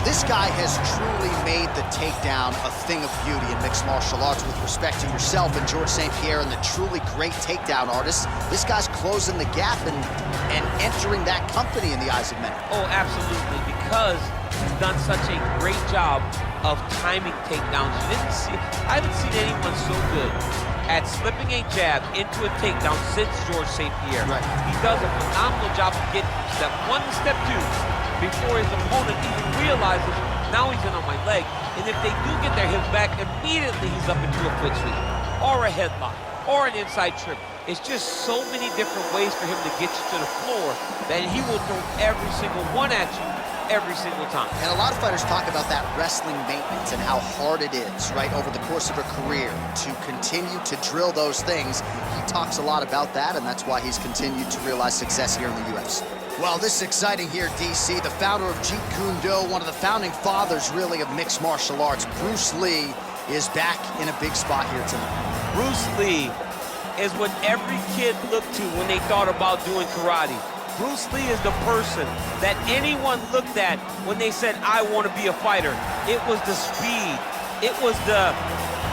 This guy has truly made the takedown a thing of beauty in mixed martial arts with respect to yourself and George St. Pierre and the truly great takedown artists. This guy's closing the gap and entering that company in the eyes of many. Oh, absolutely, because he's done such a great job of timing takedowns. I haven't seen anyone so good at slipping a jab into a takedown since George St. Pierre. Right. He does a phenomenal job of getting step one and step two before his opponent even realizes, now he's in on my leg. And if they do get their hips back, immediately he's up into a foot sweep, or a headlock, or an inside trip. It's just so many different ways for him to get you to the floor that he will throw every single one at you every single time. And a lot of fighters talk about that wrestling maintenance and how hard it is, right, over the course of a career to continue to drill those things. He talks a lot about that, and that's why he's continued to realize success here in the UFC. Well, this is exciting here, DC. The founder of Jeet Kune Do, one of the founding fathers, really, of mixed martial arts, Bruce Lee, is back in a big spot here tonight. Bruce Lee is what every kid looked to when they thought about doing karate. Bruce Lee is the person that anyone looked at when they said, I want to be a fighter. It was the speed, it was the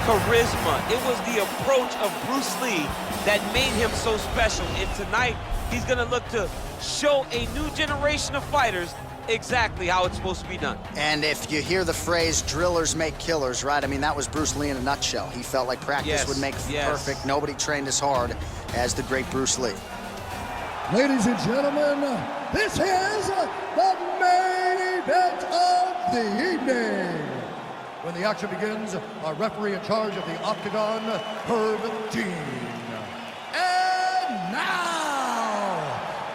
charisma, it was the approach of Bruce Lee that made him so special. And tonight, he's gonna look to show a new generation of fighters exactly how it's supposed to be done. And if you hear the phrase, drillers make killers, right? I mean, that was Bruce Lee in a nutshell. He felt like practice would make perfect. Nobody trained as hard as the great Bruce Lee. Ladies and gentlemen, this is the main event of the evening. When the action begins, our referee in charge of the OCTAGON, Herb Dean. And now,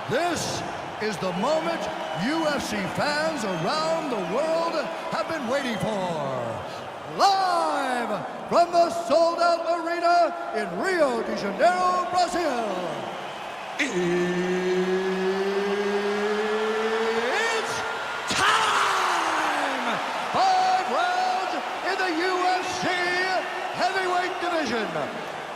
this is the moment UFC fans around the world have been waiting for. Live from the sold-out arena in Rio de Janeiro, Brazil. It's time! 5 rounds in the UFC heavyweight division.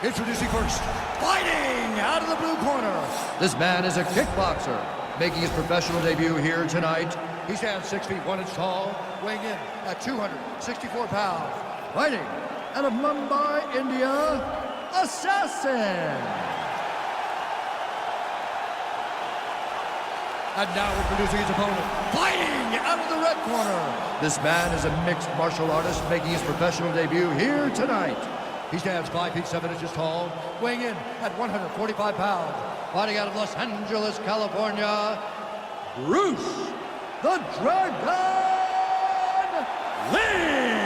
Introducing first, fighting out of the blue corner. This man is a kickboxer, making his professional debut here tonight. He stands 6 feet 1 inch tall, weighing in at 264 pounds. Fighting out of Mumbai, India, Assassin. And now introducing his opponent, fighting out of the red corner. This man is a mixed martial artist making his professional debut here tonight. He stands 5 feet 7 inches tall, weighing in at 145 pounds. Fighting out of Los Angeles, California, Bruce the Dragon Lee.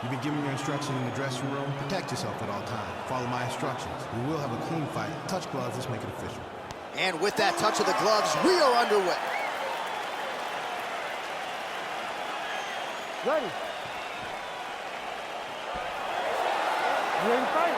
You've been given your instruction in the dressing room. Protect yourself at all times. Follow my instructions. We will have a clean fight. Touch gloves. Let's make it official. And with that touch of the gloves, we are underway. Ready. You ready to fight?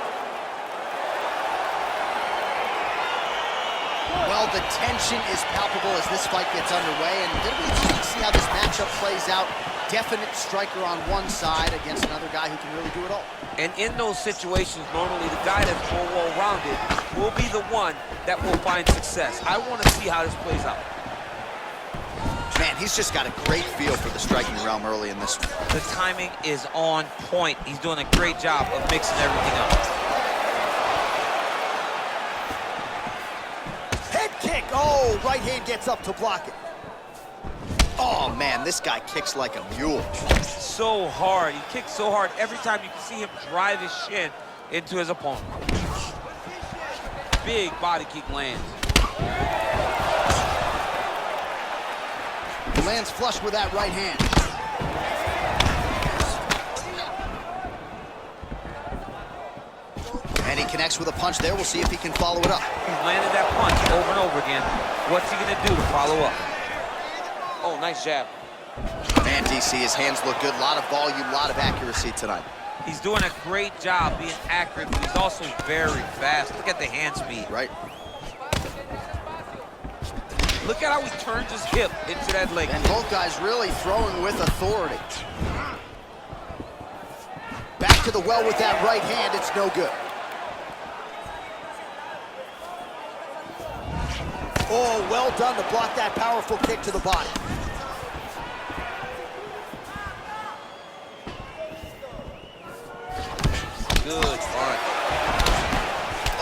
Well, the tension is palpable as this fight gets underway, and it'll be interesting to see how this matchup plays out. Definite striker on one side against another guy who can really do it all. And in those situations, normally the guy that's more well-rounded will be the one that will find success. I want to see how this plays out. Man, he's just got a great feel for the striking realm early in this one. The timing is on point. He's doing a great job of mixing everything up. Head kick! Oh, right hand gets up to block it. Oh, man, this guy kicks like a mule. So hard. He kicks so hard. Every time you can see him drive his shin into his opponent. Big body kick lands. He lands flush with that right hand. And he connects with a punch there. We'll see if he can follow it up. He's landed that punch over and over again. What's he gonna do to follow up? Oh, nice jab. Man, DC, his hands look good. A lot of volume, a lot of accuracy tonight. He's doing a great job being accurate, but he's also very fast. Look at the hand speed. Right. Look at how he turns his hip into that leg. And both guys really throwing with authority. Back to the well with that right hand, it's no good. Oh, well done to block that powerful kick to the body. Good punch.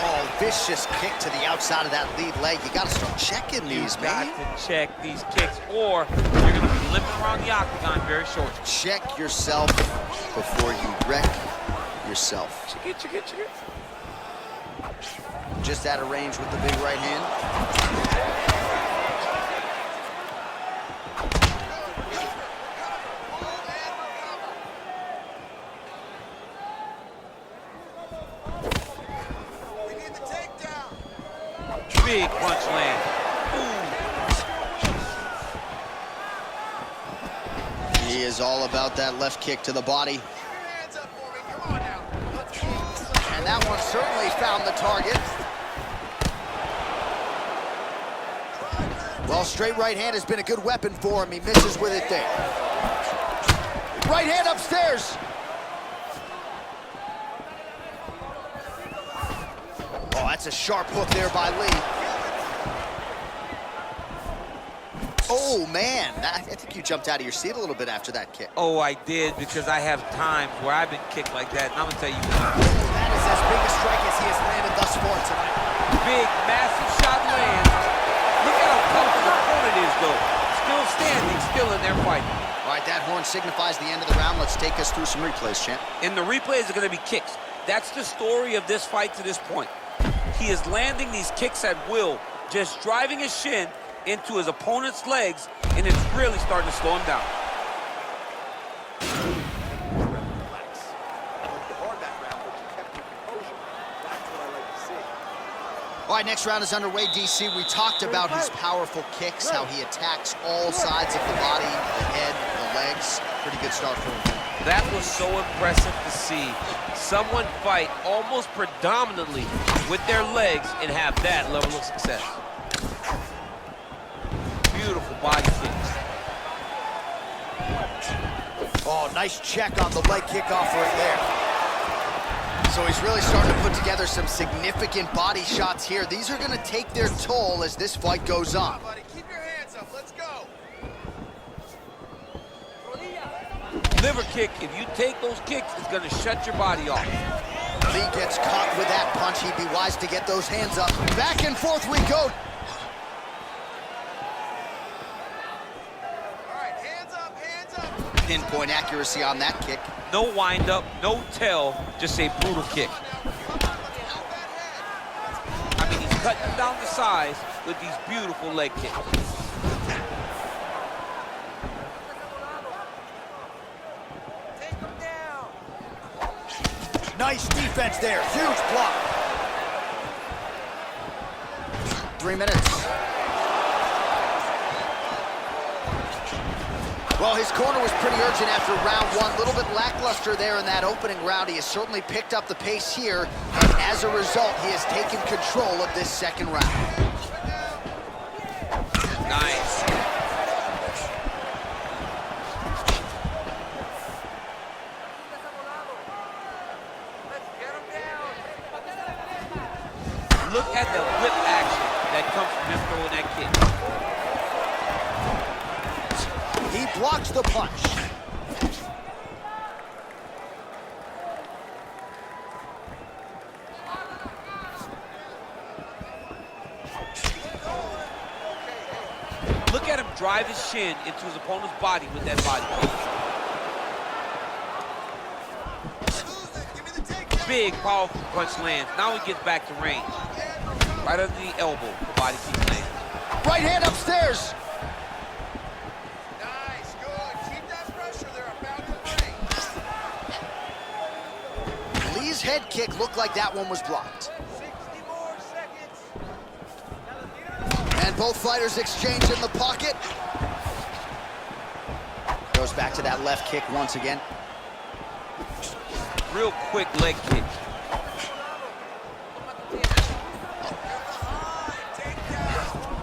Oh, vicious kick to the outside of that lead leg. You gotta start checking these, man. You got to check these kicks, or you're gonna be limping around the octagon very short. Check yourself before you wreck yourself. Check it, check it, check it. Just out of range with the big right hand. Big punch land. Ooh. He is all about that left kick to the body. And that one certainly found the target. Well, straight right hand has been a good weapon for him. He misses with it there. Right hand upstairs. Oh, that's a sharp hook there by Lee. Oh, man. I think you jumped out of your seat a little bit after that kick. Oh, I did, because I have times where I've been kicked like that, and I'm gonna tell you what. That is as big a strike as he has landed thus far tonight. Big, massive shot lands. Look at how tough his opponent is, though. Still standing, still in there fighting. All right, that horn signifies the end of the round. Let's take us through some replays, champ. And the replays are gonna be kicks. That's the story of this fight to this point. He is landing these kicks at will, just driving his shin into his opponent's legs, and it's really starting to slow him down. All right, next round is underway, DC. We talked about his powerful kicks, how he attacks all sides of the body, the head, the legs. Pretty good start for him. That was so impressive to see. Someone fight almost predominantly with their legs and have that level of success. Beautiful body kicks. Oh, nice check on the leg kickoff right there. So he's really starting to put together some significant body shots here. These are going to take their toll as this fight goes on. Keep your hands up. Let's go. Liver kick, if you take those kicks, it's going to shut your body off. Lee gets caught with that punch. He'd be wise to get those hands up. Back and forth we go. All right, hands up, hands up. Pinpoint accuracy on that kick. No wind up, no tail, just a brutal kick. I mean, he's cutting down the size with these beautiful leg kicks. Nice defense there. Huge block. 3 minutes. Well, his corner was pretty urgent after round one. A little bit lackluster there in that opening round. He has certainly picked up the pace here, and as a result, he has taken control of this second round. Nice. Look at the whip action that comes from him throwing that kick. He blocks the punch. Look at him drive his shin into his opponent's body with that body kick. Big, powerful punch lands. Now he gets back to range. Right under the elbow, the body kick lands. Right hand upstairs. Nice, good. Keep that pressure there. About to break. Lee's head kick looked like that one was blocked. 60 more seconds. And both fighters exchange in the pocket. Goes back to that left kick once again. Real quick leg kick.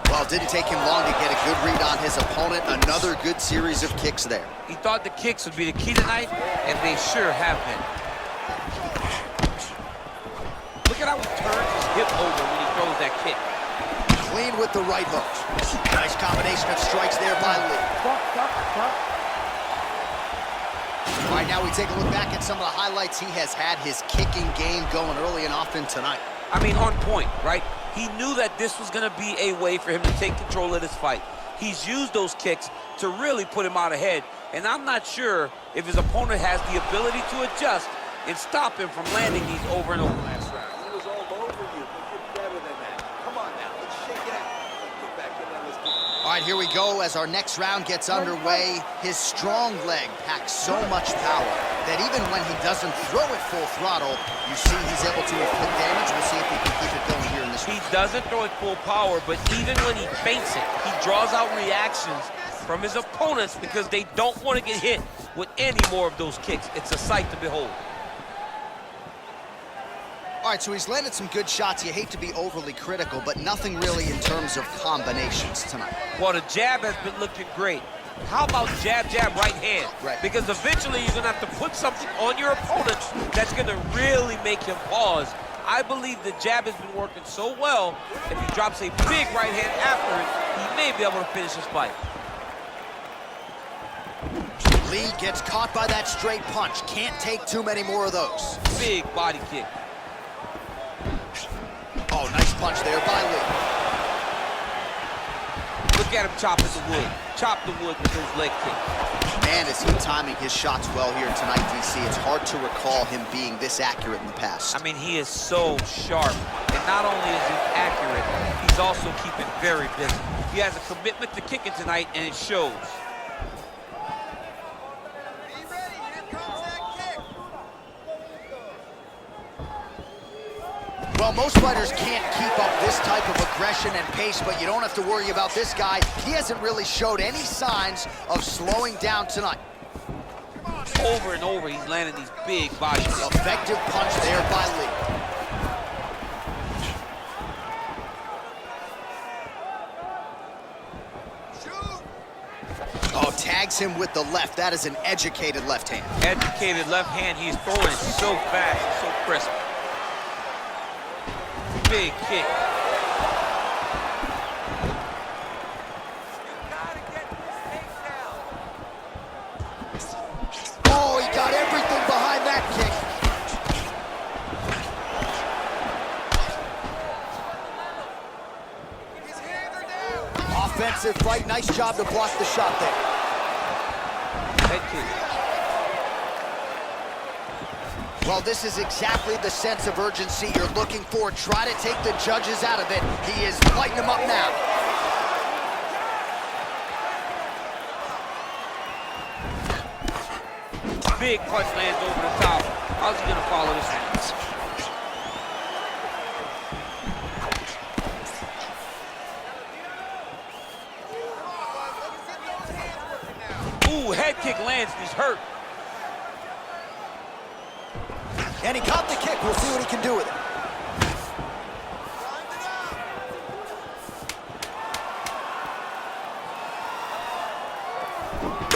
Well, Well, it didn't take him long to get a good read on his opponent. Another good series of kicks there. He thought the kicks would be the key tonight, and they sure have been. Look at how he turns his hip over when he throws that kick. Clean with the right hook. Nice combination of strikes there by Lee. All right, now we take a look back at some of the highlights. He has had his kicking game going early and often tonight. I mean, on point, right? He knew that this was going to be a way for him to take control of this fight. He's used those kicks to really put him out ahead, and I'm not sure if his opponent has the ability to adjust and stop him from landing these over and over. Last round, he was all over you, but you're better than that. Come on now, let's shake it out. Let's get back in there, let's get it. All right, here we go as our next round gets underway. His strong leg packs so much power that even when he doesn't throw it full throttle, you see he's able to inflict damage. We'll see if he can keep it going here in this He round. doesn't throw it full power, but even when he feints it, he draws out reactions from his opponents because they don't want to get hit with any more of those kicks. It's a sight to behold. All right, so he's landed some good shots. You hate to be overly critical, but nothing really in terms of combinations tonight. Well, the jab has been looking great. How about jab, jab, right hand? Right. Because eventually you're going to have to put something on your opponent that's going to really make him pause. I believe the jab has been working so well, if he drops a big right hand after it, he may be able to finish his fight. Lee gets caught by that straight punch. Can't take too many more of those. Big body kick. Oh, nice punch there by Lee. Look at him chopping the wood. Chop the wood with those leg kicks. Man, is he timing his shots well here tonight, DC. It's hard to recall him being this accurate in the past. I mean, he is so sharp. And not only is he accurate, he's also keeping very busy. He has a commitment to kicking tonight, and it shows. Be ready, here comes that kick. Well, most fighters can't keep up this type of aggression and pace, but you don't have to worry about this guy. He hasn't really showed any signs of slowing down tonight. Over and over, he's landing these big body kicks. Effective punch there by Lee. Shoot. Oh, tags him with the left. That is an educated left hand. Educated left hand, he's throwing it so fast, so crisp. Big kick. Oh, he got everything behind that kick. His hands are down. Offensive fight. Nice job to block the shot there. Head kick. Well, this is exactly the sense of urgency you're looking for. Try to take the judges out of it. He is lighting them up now. Big punch lands over the top. How's he gonna follow this one? Ooh, head kick lands and he's hurt. And he caught the kick. We'll see what he can do with it.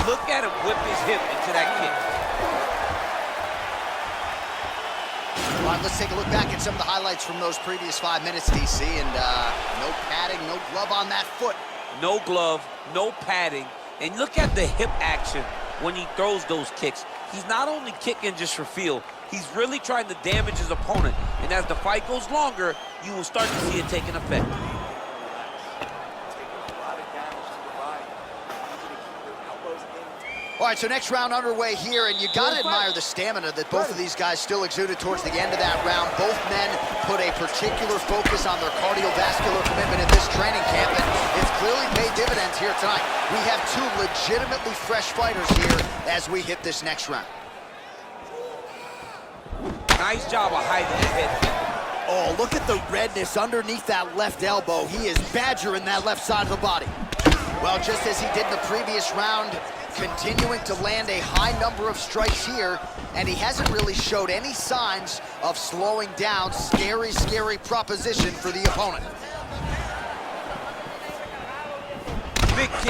Look at him whip his hip into that kick. All right, let's take a look back at some of the highlights from those previous 5 minutes, DC. And no padding, no glove on that foot. No glove, no padding. And look at the hip action when he throws those kicks. He's not only kicking just for feel, he's really trying to damage his opponent. And as the fight goes longer, you will start to see it taking effect. All right, so next round underway here, and you got to admire the stamina that both of these guys still exuded towards the end of that round. Both men put a particular focus on their cardiovascular commitment in this training camp, and it's clearly paid dividends here tonight. We have two legitimately fresh fighters here as we hit this next round. Nice job of hiding the head kick. Oh, look at the redness underneath that left elbow. He is badgering that left side of the body. Well, just as he did in the previous round, continuing to land a high number of strikes here, and he hasn't really showed any signs of slowing down. Scary, scary proposition for the opponent.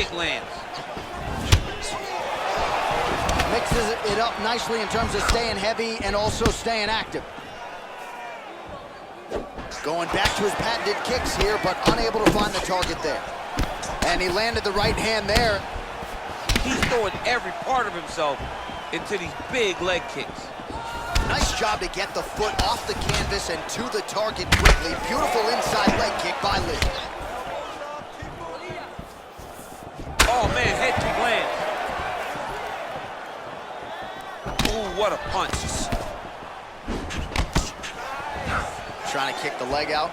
kick lands. Mixes it up nicely in terms of staying heavy and also staying active. Going back to his patented kicks here, but unable to find the target there. And he landed the right hand there. He's throwing every part of himself into these big leg kicks. Nice job to get the foot off the canvas and to the target quickly. Beautiful inside leg kick by Lee. Oh man, head kick lands. Ooh, what a punch. Trying to kick the leg out.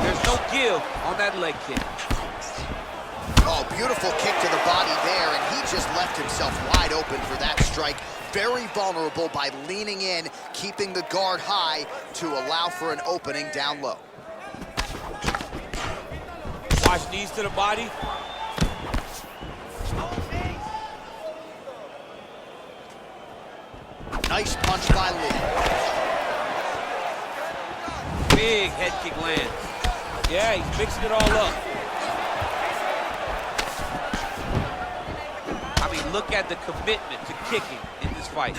There's no give on that leg kick. Oh, beautiful kick to the body there, and he just left himself wide open for that strike. Very vulnerable by leaning in, keeping the guard high to allow for an opening down low. Watch knees to the body. Nice punch by Lee. Big head kick lands. Yeah, he's mixing it all up. I mean, look at the commitment to kicking in this fight.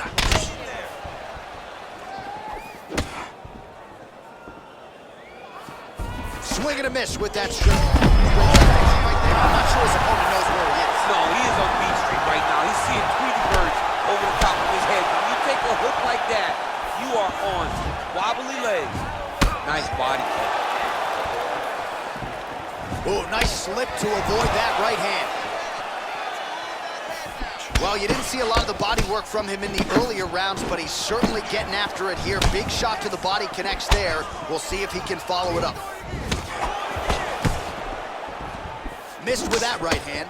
Swing and a miss with that straight. Right there. I'm not sure his opponent knows where he is. No, he is on Beat Street right now. He's seeing Tweety birds over the top of his head. When you take a hook like that, you are on wobbly legs. Nice body kick. Oh, nice slip to avoid that right hand. Well, you didn't see a lot of the body work from him in the earlier rounds, but he's certainly getting after it here. Big shot to the body connects there. We'll see if he can follow it up. Missed with that right hand.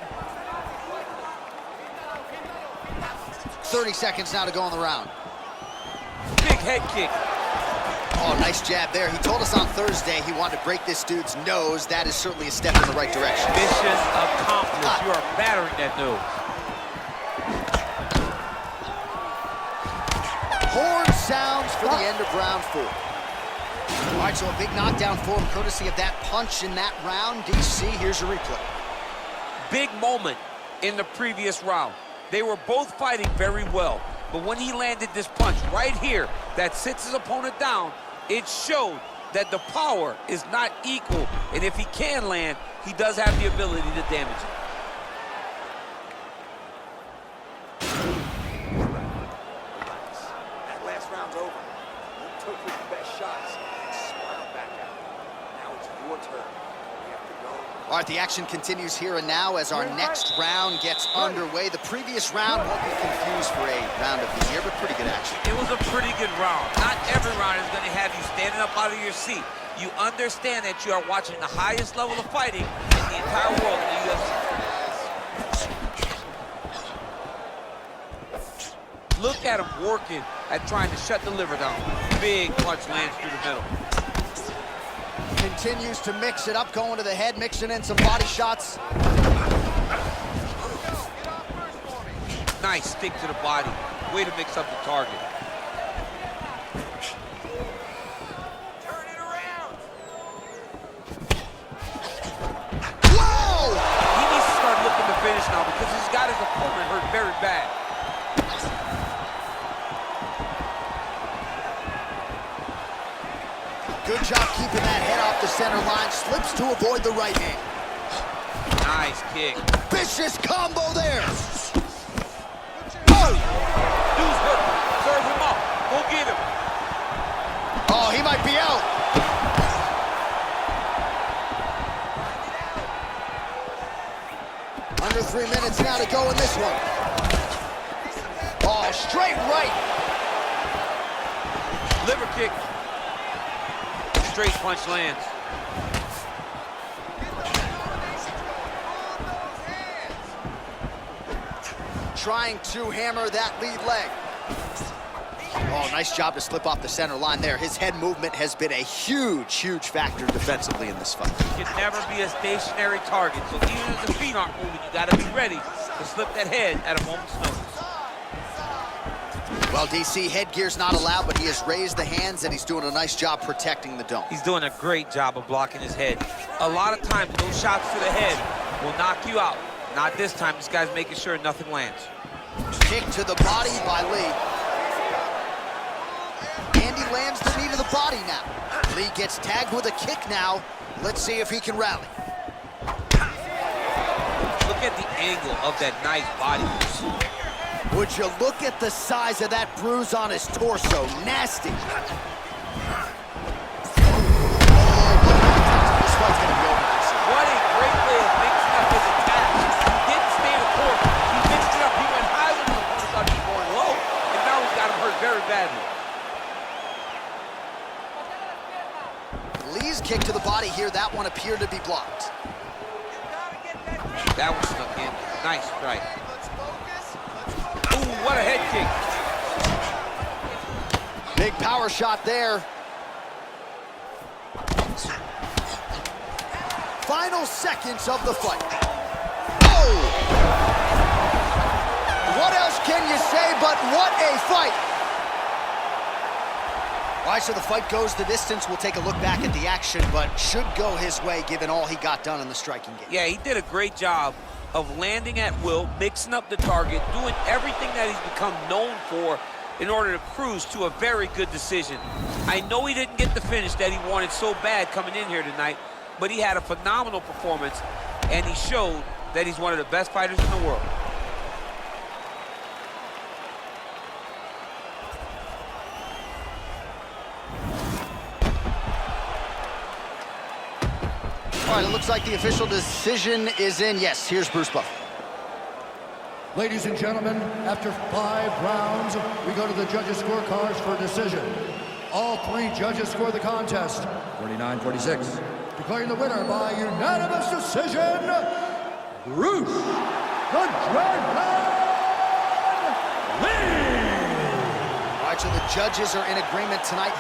30 seconds now to go in the round. Big head kick. Oh, nice jab there. He told us on Thursday he wanted to break this dude's nose. That is certainly a step in the right direction. Mission accomplished. You are battering that nose. Horn sounds for the end of round 4. All right, so a big knockdown for him, courtesy of that punch in that round. DC, here's a replay. Big moment in the previous round. They were both fighting very well, but when he landed this punch right here that sits his opponent down, it showed that the power is not equal, and if he can land, he does have the ability to damage it. That last round's over. You took your best shots and smiled back at me. Now it's your turn. You have to go. All right, the action continues here and now as our next round gets underway. The previous round won't be confused for a round of the year, but pretty good action. It was a pretty good round. Not every round is going to have you standing up out of your seat. You understand that you are watching the highest level of fighting in the entire world in the UFC. Look at him working at trying to shut the liver down. Big punch lands through the middle. Continues to mix it up, going to the head, mixing in some body shots. Nice stick to the body. Way to mix up the target. Turn it around. Whoa! He needs to start looking to finish now because he's got his opponent hurt very bad. Good job keeping that head off the center line. Slips to avoid the right hand. Nice kick. Vicious combo there. Oh! Dude's hurt. Serve him up. Go get him. Oh, he might be out. Under 3 minutes now to go in this one. Oh, straight right. Liver kick. Straight punch lands. Trying to hammer that lead leg. Oh, nice job to slip off the center line there. His head movement has been a huge, huge factor defensively in this fight. He can never be a stationary target, so even if the feet aren't moving, you gotta be ready to slip that head at a moment's notice. Well, DC, headgear's not allowed, but he has raised the hands, and he's doing a nice job protecting the dome. He's doing a great job of blocking his head. A lot of times, those shots to the head will knock you out. Not this time. This guy's making sure nothing lands. Kick to the body by Lee. And he lands the knee to the body now. Lee gets tagged with a kick now. Let's see if he can rally. Look at the angle of that nice body. Would you look at the size of that bruise on his torso? Nasty. This fight's gonna be over. What a great way of mixing up his attacks. He didn't stay in the court. He mixed it up. He went high when his opponent thought he was going low, and now he's got him hurt very badly. Lee's kick to the body here, that one appeared to be blocked. That one snuck in. Nice strike. Ooh, what a head kick. Big power shot there. Final seconds of the fight. Oh! What else can you say but what a fight? All right, so the fight goes the distance. We'll take a look back at the action, but should go his way given all he got done in the striking game. Yeah, he did a great job of landing at will, mixing up the target, doing everything that he's become known for in order to cruise to a very good decision. I know he didn't get the finish that he wanted so bad coming in here tonight, but he had a phenomenal performance, and he showed that he's one of the best fighters in the world. All right, it looks like the official decision is in. Yes, here's Bruce Buffer. Ladies and gentlemen, after 5 rounds, we go to the judges' scorecards for a decision. All 3 judges score the contest. 49-46. Declaring the winner by unanimous decision, Bruce the Dragon Lee! All right, so the judges are in agreement tonight.